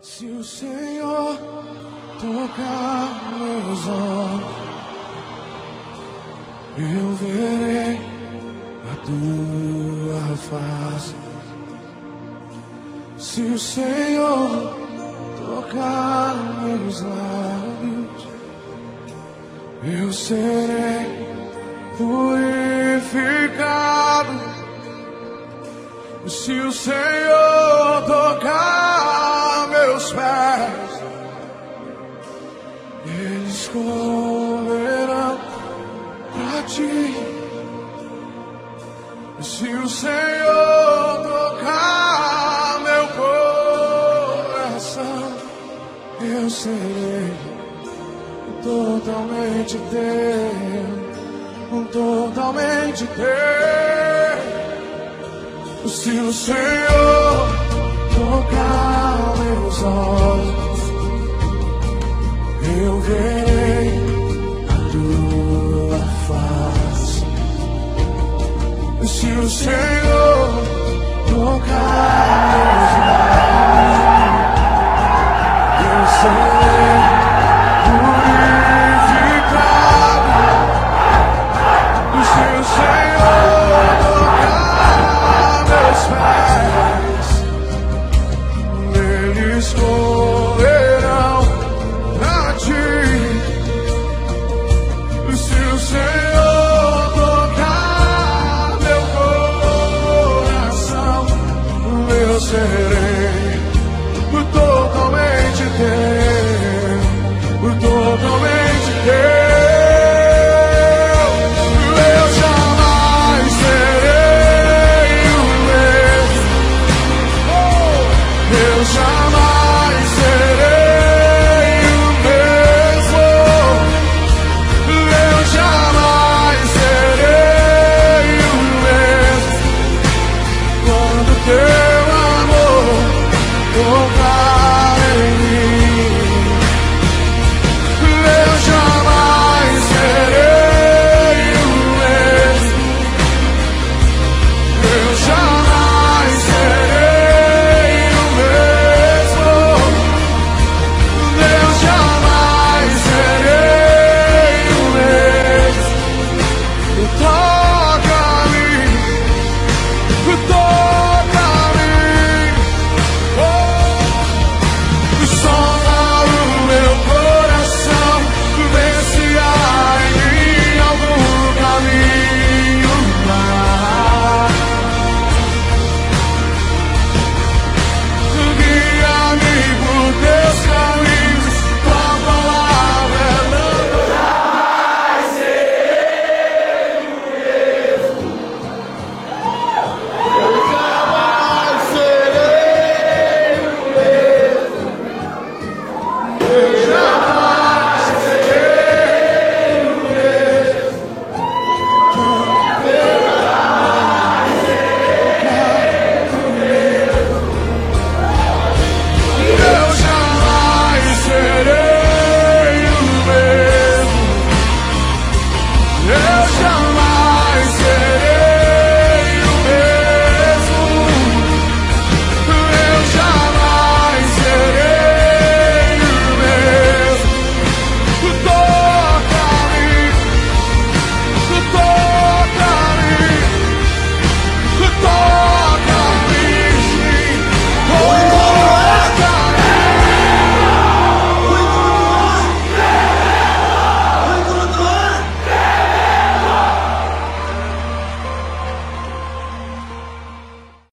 Se o Senhor tocar meus olhos, eu verei a tua face. Se o Senhor tocar meus lábios, eu serei purificado. Se o Senhor tocar meus pés, eles correrão pra ti. Se o Senhor tocar meu coração, eu serei totalmente teu, totalmente teu. Se o Senhor tocar meus olhos, eu verei a tua face. Se o Senhor tocar meus lábios, eu serei purificado. Se o Senhor tocar meus pés, eles correrão pra ti. Se o Senhor tocar meu coração, eu serei